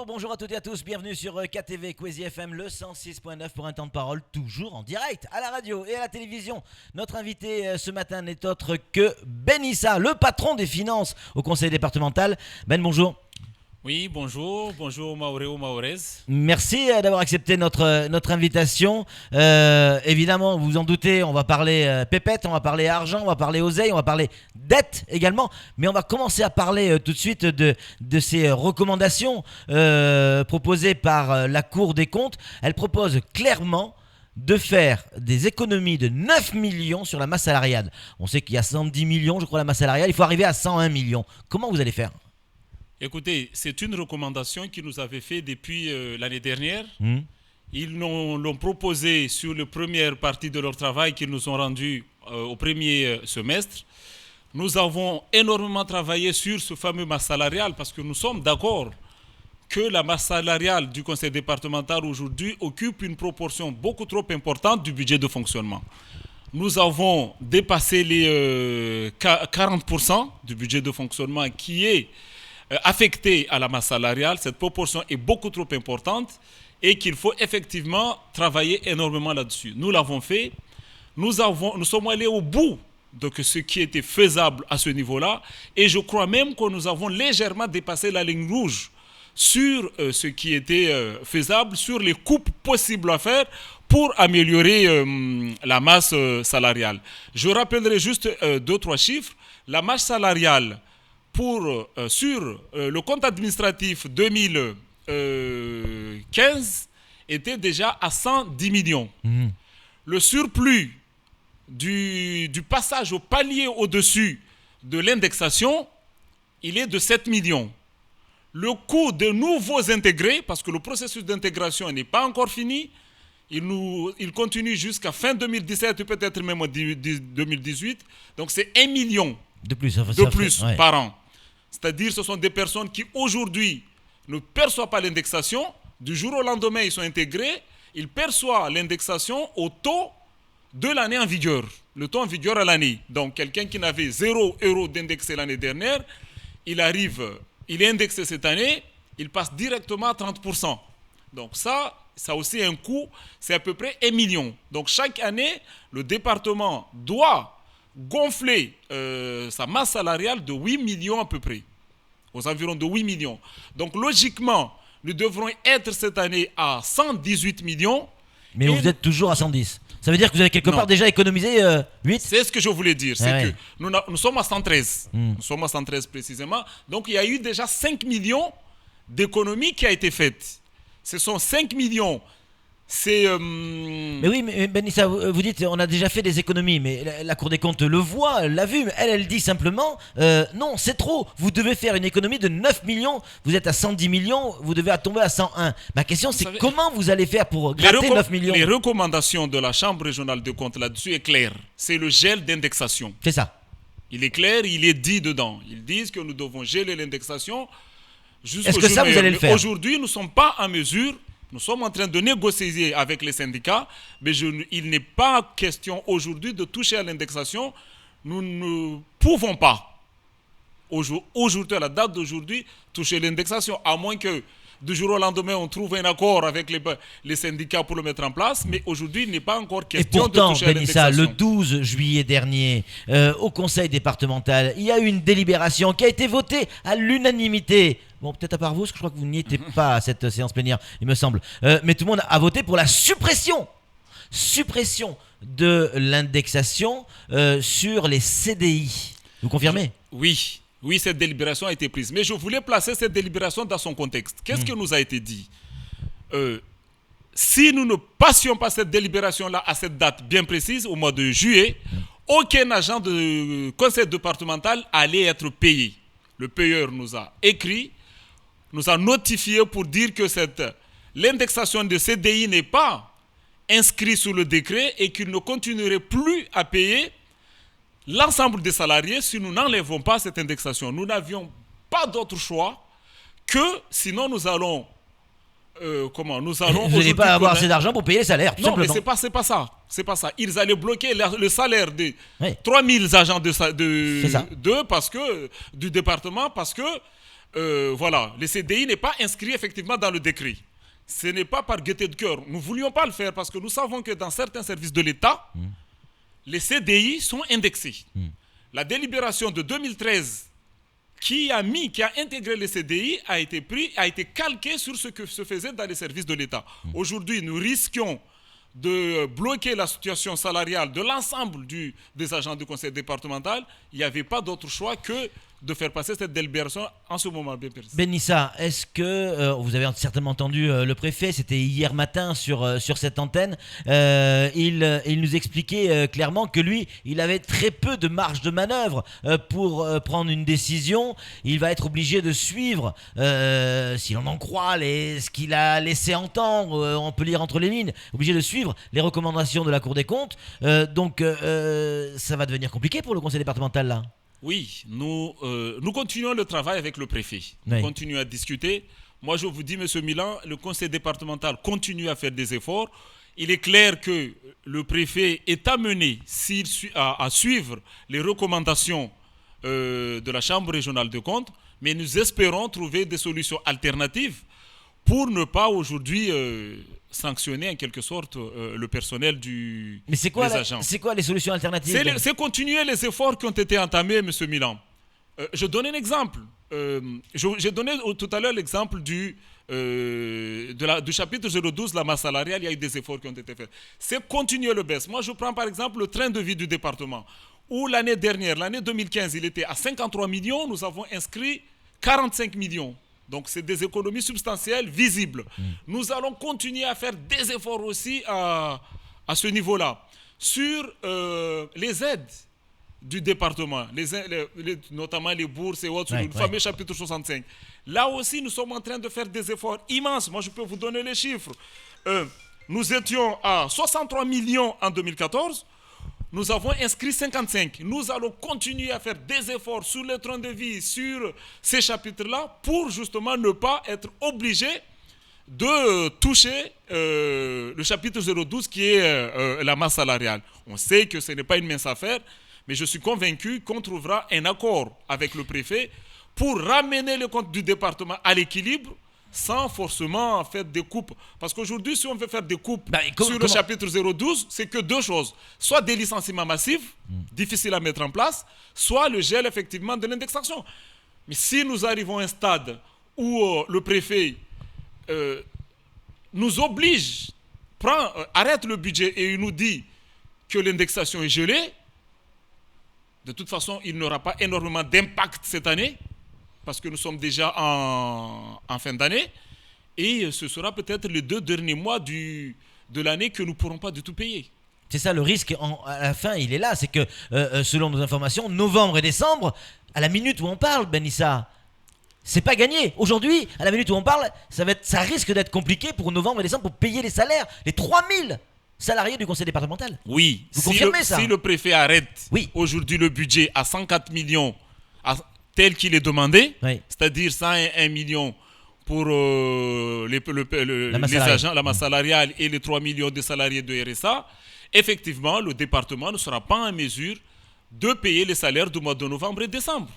Bonjour à toutes et à tous, bienvenue sur KTV Kwezi FM, le 106.9 pour un temps de parole, toujours en direct à la radio et à la télévision. Notre invité ce matin n'est autre que Ben Issa, le patron des finances au conseil départemental. Ben, bonjour. Oui, bonjour Maureo Maurez. Merci d'avoir accepté notre invitation. Évidemment, vous vous en doutez, on va parler pépette, on va parler argent, on va parler oseille, on va parler dette également. Mais on va commencer à parler tout de suite de ces recommandations proposées par la Cour des comptes. Elle propose clairement de faire des économies de 9 millions sur la masse salariale. On sait qu'il y a 110 millions, je crois, la masse salariale. Il faut arriver à 101 millions. Comment vous allez faire ? Écoutez, c'est une recommandation qu'ils nous avaient fait depuis l'année dernière. Ils l'ont proposé sur la première partie de leur travail qu'ils nous ont rendu au premier semestre. Nous avons énormément travaillé sur ce fameux masse salariale parce que nous sommes d'accord que la masse salariale du conseil départemental aujourd'hui occupe une proportion beaucoup trop importante du budget de fonctionnement. Nous avons dépassé les 40% du budget de fonctionnement qui est affecté à la masse salariale. Cette proportion est beaucoup trop importante et qu'il faut effectivement travailler énormément là-dessus. Nous l'avons fait. Nous sommes allés au bout de ce qui était faisable à ce niveau-là et je crois même que nous avons légèrement dépassé la ligne rouge sur ce qui était faisable, sur les coupes possibles à faire pour améliorer la masse salariale. Je rappellerai juste 2-3 chiffres. La masse salariale sur le compte administratif 2015 était déjà à 110 millions. Le surplus du passage au palier au-dessus de l'indexation, il est de 7 millions. Le coût de nouveaux intégrés, parce que le processus d'intégration n'est pas encore fini, il continue jusqu'à fin 2017, peut-être même en 2018. Donc c'est 1 million de plus par an. C'est-à-dire ce sont des personnes qui aujourd'hui ne perçoivent pas l'indexation. Du jour au lendemain, ils sont intégrés. Ils perçoivent l'indexation au taux de l'année en vigueur. Le taux en vigueur à l'année. Donc quelqu'un qui n'avait 0 € d'indexé l'année dernière, il est indexé cette année, il passe directement à 30%. Donc ça a aussi un coût, c'est à peu près 1 million. Donc chaque année, le département doit gonfler sa masse salariale de 8 millions à peu près, aux environs de 8 millions. Donc logiquement, nous devrons être cette année à 118 millions. Mais vous êtes toujours à 110. Ça veut dire que vous avez quelque part déjà économisé 8 ? C'est ce que je voulais dire. Que nous sommes à 113. Nous sommes à 113 précisément. Donc il y a eu déjà 5 millions d'économies qui a été faites. Ce sont 5 millions. Mais oui, mais Ben Issa, vous dites on a déjà fait des économies, mais la Cour des comptes le voit, elle l'a vu, elle dit simplement non, c'est trop, vous devez faire une économie de 9 millions, vous êtes à 110 millions, vous devez tomber à 101. Ma question c'est comment vous allez faire pour gratter 9 millions ? Les recommandations de la Chambre régionale des comptes là-dessus est claire, c'est le gel d'indexation. C'est ça. Il est clair, il est dit dedans. Ils disent que nous devons geler l'indexation jusqu'au Est-ce que ça vous allez le faire ? Aujourd'hui, nous ne sommes pas en mesure. Nous sommes en train de négocier avec les syndicats, mais il n'est pas question aujourd'hui de toucher à l'indexation. Nous ne pouvons pas, aujourd'hui, à la date d'aujourd'hui, toucher l'indexation, à moins que du jour au lendemain, on trouve un accord avec les syndicats pour le mettre en place, mais aujourd'hui, il n'est pas encore question de toucher à l'indexation. Le 12 juillet dernier, au conseil départemental, il y a eu une délibération qui a été votée à l'unanimité. Bon, peut-être à part vous, parce que je crois que vous n'y étiez pas à cette séance plénière, il me semble. Mais tout le monde a voté pour la suppression de l'indexation sur les CDI. Vous confirmez ? Oui, cette délibération a été prise. Mais je voulais placer cette délibération dans son contexte. Qu'est-ce que nous a été dit ? Si nous ne passions pas cette délibération-là à cette date bien précise, au mois de juillet, aucun agent de conseil départemental allait être payé. Le payeur nous a écrit, nous a notifié pour dire que l'indexation de CDI n'est pas inscrite sur le décret et qu'il ne continuerait plus à payer l'ensemble des salariés si nous n'enlèvons pas cette indexation. Nous n'avions pas d'autre choix que sinon nous allons vous n'allez pas avoir assez d'argent pour payer les salaires, tout simplement. Non, mais c'est pas ça. Ils allaient bloquer le salaire des 3000 agents du département parce que voilà, le CDI n'est pas inscrit effectivement dans le décret. Ce n'est pas par gaieté de cœur. Nous ne voulions pas le faire parce que nous savons que dans certains services de l'État, les CDI sont indexés. La délibération de 2013 qui a intégré les CDI a été calquée sur ce que se faisait dans les services de l'État. Aujourd'hui, nous risquons de bloquer la situation salariale de l'ensemble des agents du conseil départemental. Il n'y avait pas d'autre choix que de faire passer cette délibération en ce moment bien précis. Benissa, est-ce que vous avez certainement entendu le préfet, c'était hier matin sur cette antenne, il nous expliquait clairement que lui, il avait très peu de marge de manœuvre pour prendre une décision. Il va être obligé de suivre, si l'on en croit, ce qu'il a laissé entendre, on peut lire entre les lignes, obligé de suivre les recommandations de la Cour des comptes. Donc ça va devenir compliqué pour le conseil départemental là. Oui, nous continuons le travail avec le préfet. Nous continuons à discuter. Moi, je vous dis, M. Milan, le conseil départemental continue à faire des efforts. Il est clair que le préfet est amené à suivre les recommandations de la Chambre régionale de comptes, mais nous espérons trouver des solutions alternatives pour ne pas aujourd'hui sanctionner en quelque sorte le personnel des agents. C'est quoi les solutions alternatives? C'est continuer les efforts qui ont été entamés, M. Milan. Je donne un exemple. J'ai donné tout à l'heure l'exemple du chapitre 012, la masse salariale. Il y a eu des efforts qui ont été faits. C'est continuer le baisse. Moi, je prends par exemple le train de vie du département, où l'année dernière, l'année 2015, il était à 53 millions. Nous avons inscrit 45 millions. Donc, c'est des économies substantielles, visibles. Nous allons continuer à faire des efforts aussi à ce niveau-là. Sur les aides du département, notamment les bourses et autres, le fameux chapitre 65. Là aussi, nous sommes en train de faire des efforts immenses. Moi, je peux vous donner les chiffres. Nous étions à 63 millions en 2014. Nous avons inscrit 55. Nous allons continuer à faire des efforts sur le train de vie, sur ces chapitres-là, pour justement ne pas être obligés de toucher le chapitre 012 qui est la masse salariale. On sait que ce n'est pas une mince affaire, mais je suis convaincu qu'on trouvera un accord avec le préfet pour ramener le compte du département à l'équilibre sans forcément faire des coupes. Parce qu'aujourd'hui, si on veut faire des coupes sur le chapitre 012, c'est que deux choses. Soit des licenciements massifs, difficiles à mettre en place, soit le gel effectivement de l'indexation. Mais si nous arrivons à un stade où le préfet nous oblige, arrête le budget et il nous dit que l'indexation est gelée, de toute façon, il n'aura pas énormément d'impact cette année, parce que nous sommes déjà en fin d'année, et ce sera peut-être les 2 derniers mois de l'année que nous ne pourrons pas du tout payer. C'est ça le risque, à la fin il est là, c'est que selon nos informations, novembre et décembre, à la minute où on parle, Benissa, c'est pas gagné. Aujourd'hui, à la minute où on parle, ça risque d'être compliqué pour novembre et décembre pour payer les salaires, les 3000 salariés du conseil départemental. Oui, vous confirmez ça? Si le préfet arrête aujourd'hui le budget à 104 millions, tel qu'il est demandé, c'est-à-dire 101 millions pour les agents, la masse salariale et les 3 millions de salariés de RSA, effectivement, le département ne sera pas en mesure de payer les salaires du mois de novembre et décembre.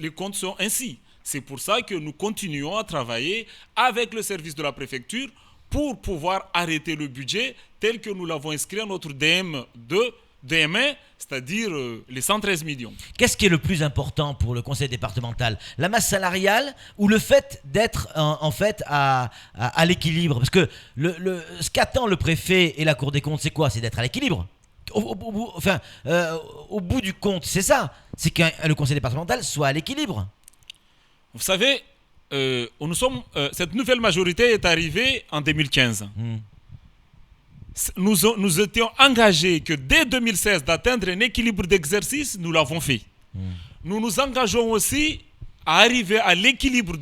Les comptes sont ainsi. C'est pour ça que nous continuons à travailler avec le service de la préfecture pour pouvoir arrêter le budget tel que nous l'avons inscrit à notre DM1, c'est-à-dire les 113 millions. Qu'est-ce qui est le plus important pour le conseil départemental? La masse salariale ou le fait d'être en fait à l'équilibre? Parce que ce qu'attend le préfet et la Cour des comptes, c'est quoi? C'est d'être à l'équilibre. Au bout du compte, c'est ça. C'est que le conseil départemental soit à l'équilibre. Vous savez, cette nouvelle majorité est arrivée en 2015. Nous étions engagés que dès 2016 d'atteindre un équilibre d'exercice, nous l'avons fait. Nous nous engageons aussi à arriver à l'équilibre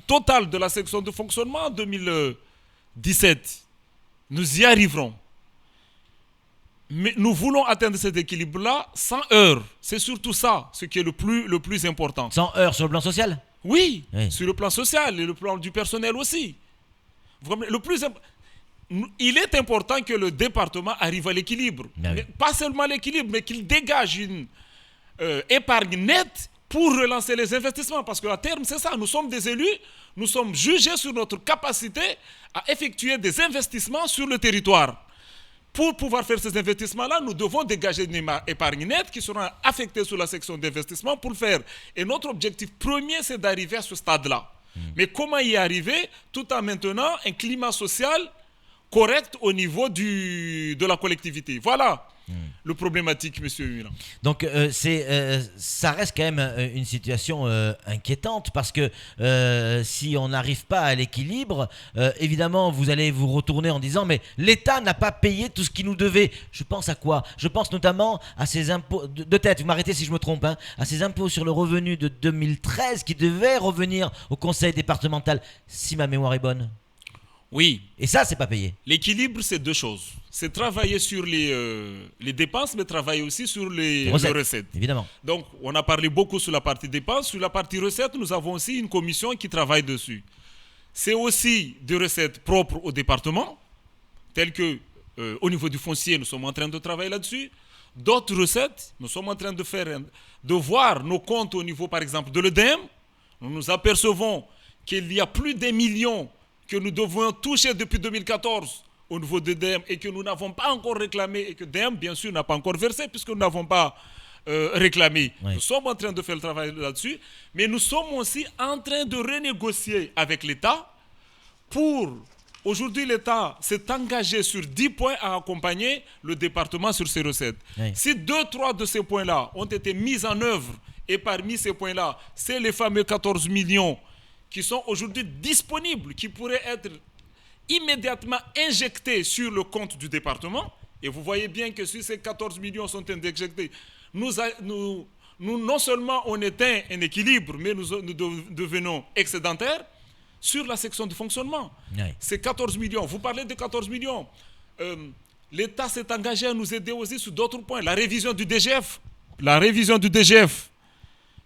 total de la section de fonctionnement en 2017. Nous y arriverons. Mais nous voulons atteindre cet équilibre-là sans heurts. C'est surtout ça, ce qui est le plus important. Sans heurts sur le plan social? Oui, sur le plan social et le plan du personnel aussi. Il est important que le département arrive à l'équilibre. Pas seulement l'équilibre, mais qu'il dégage une épargne nette pour relancer les investissements. Parce qu'à terme, c'est ça, nous sommes des élus, nous sommes jugés sur notre capacité à effectuer des investissements sur le territoire. Pour pouvoir faire ces investissements-là, nous devons dégager une épargne nette qui sera affectée sur la section d'investissement pour le faire. Et notre objectif premier, c'est d'arriver à ce stade-là. Mais comment y arriver tout en maintenant un climat social correct au niveau de la collectivité? Voilà le problématique, monsieur Milan. Donc ça reste quand même une situation inquiétante parce que si on n'arrive pas à l'équilibre, évidemment vous allez vous retourner en disant mais l'État n'a pas payé tout ce qu'il nous devait. Je pense à quoi? Je pense notamment à ces impôts de tête, vous m'arrêtez si je me trompe, hein, à ces impôts sur le revenu de 2013 qui devaient revenir au conseil départemental, si ma mémoire est bonne. Oui. Et ça, c'est pas payé. L'équilibre, c'est deux choses. C'est travailler sur les dépenses, mais travailler aussi sur les recettes. Évidemment. Donc, on a parlé beaucoup sur la partie dépenses. Sur la partie recettes, nous avons aussi une commission qui travaille dessus. C'est aussi des recettes propres au département, telles que au niveau du foncier, nous sommes en train de travailler là-dessus. D'autres recettes, nous sommes en train de voir nos comptes au niveau, par exemple, de l'EDM. Nous nous apercevons qu'il y a plus d'1 million que nous devons toucher depuis 2014 au niveau de l'EDM et que nous n'avons pas encore réclamé et que l'EDM, bien sûr, n'a pas encore versé puisque nous n'avons pas réclamé. Oui. Nous sommes en train de faire le travail là-dessus, mais nous sommes aussi en train de renégocier avec l'État pour... Aujourd'hui, l'État s'est engagé sur 10 points à accompagner le département sur ses recettes. Oui. Si 2-3 de ces points-là ont été mis en œuvre, et parmi ces points-là, c'est les fameux 14 millions qui sont aujourd'hui disponibles, qui pourraient être immédiatement injectés sur le compte du département. Et vous voyez bien que si ces 14 millions sont injectés, nous non seulement on éteint un équilibre, mais nous devenons excédentaires sur la section de fonctionnement. Oui. Ces 14 millions, vous parlez de 14 millions, l'État s'est engagé à nous aider aussi sur d'autres points. La révision du DGF,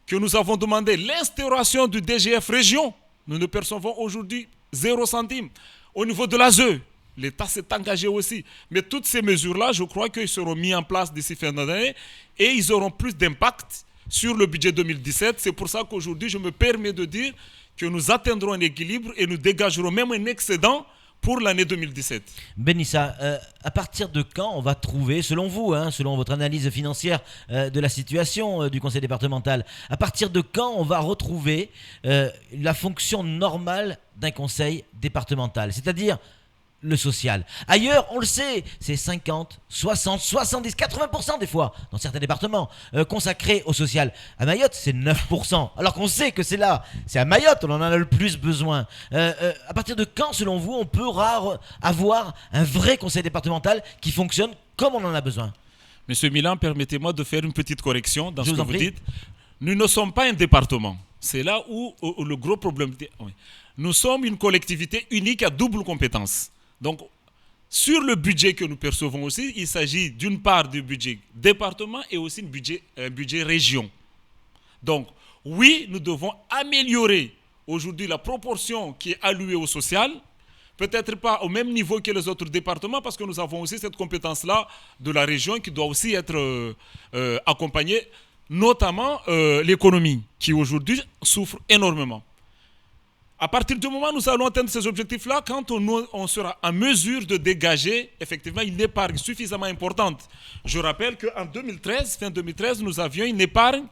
que nous avons demandé, l'instauration du DGF région, nous ne percevons aujourd'hui 0 centime. Au niveau de l'ASE, l'État s'est engagé aussi. Mais toutes ces mesures-là, je crois qu'ils seront mis en place d'ici fin d'année et ils auront plus d'impact sur le budget 2017. C'est pour ça qu'aujourd'hui, je me permets de dire que nous atteindrons un équilibre et nous dégagerons même un excédent pour l'année 2017. Benissa, à partir de quand on va trouver, selon vous, selon votre analyse financière de la situation du conseil départemental, à partir de quand on va retrouver la fonction normale d'un conseil départemental, c'est-à-dire le social? Ailleurs, on le sait, c'est 50, 60, 70, 80% des fois, dans certains départements, consacrés au social. À Mayotte, c'est 9%. Alors qu'on sait que c'est à Mayotte, on en a le plus besoin. À partir de quand, selon vous, on pourra avoir un vrai conseil départemental qui fonctionne comme on en a besoin? Monsieur Milan, permettez-moi de faire une petite correction dans ce que vous dites. Nous ne sommes pas un département. C'est là où le gros problème... Oui. Nous sommes une collectivité unique à double compétence. Donc, sur le budget que nous percevons aussi, il s'agit d'une part du budget département et aussi un budget région. Donc, oui, nous devons améliorer aujourd'hui la proportion qui est allouée au social, peut-être pas au même niveau que les autres départements, parce que nous avons aussi cette compétence-là de la région qui doit aussi être accompagnée, notamment l'économie, qui aujourd'hui souffre énormément. À partir du moment où nous allons atteindre ces objectifs-là, quand on sera en mesure de dégager effectivement une épargne suffisamment importante. Je rappelle qu'en 2013, fin 2013, nous avions une épargne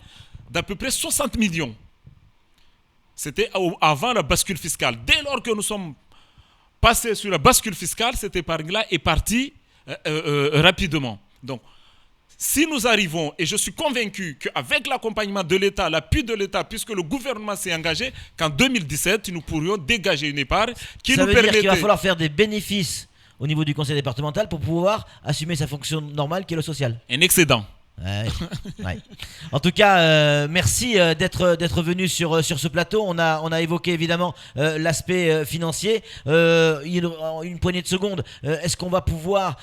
d'à peu près 60 millions. C'était avant la bascule fiscale. Dès lors que nous sommes passés sur la bascule fiscale, cette épargne-là est partie rapidement. Donc, si nous arrivons, et je suis convaincu qu'avec l'accompagnement de l'État, l'appui de l'État, puisque le gouvernement s'est engagé, qu'en 2017, nous pourrions dégager une épargne qui nous permettait... Ça veut dire qu'il va falloir faire des bénéfices au niveau du conseil départemental pour pouvoir assumer sa fonction normale qui est le social. Un excédent. Ouais. En tout cas, merci d'être venu sur ce plateau. On a évoqué évidemment l'aspect financier. Une poignée de secondes. Est-ce qu'on va pouvoir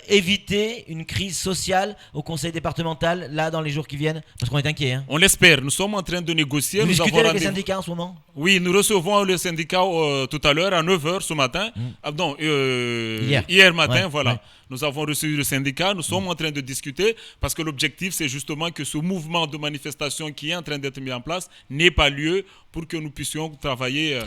éviter une crise sociale au conseil départemental là dans les jours qui viennent? Parce qu'on est inquiet. On l'espère. Nous sommes en train de négocier. Vous discutez avec les syndicats en ce moment? Oui, nous recevons le syndicat tout à l'heure à 9h ce matin. Hier matin, voilà. Ouais. Nous avons reçu le syndicat, nous sommes en train de discuter parce que l'objectif, c'est justement que ce mouvement de manifestation qui est en train d'être mis en place n'ait pas lieu pour que nous puissions travailler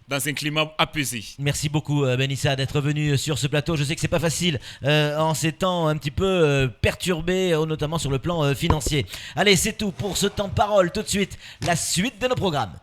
dans un climat apaisé. Merci beaucoup Benissa d'être venu sur ce plateau. Je sais que c'est pas facile en ces temps un petit peu perturbés, notamment sur le plan financier. Allez, c'est tout pour ce temps parole. Tout de suite, la suite de nos programmes.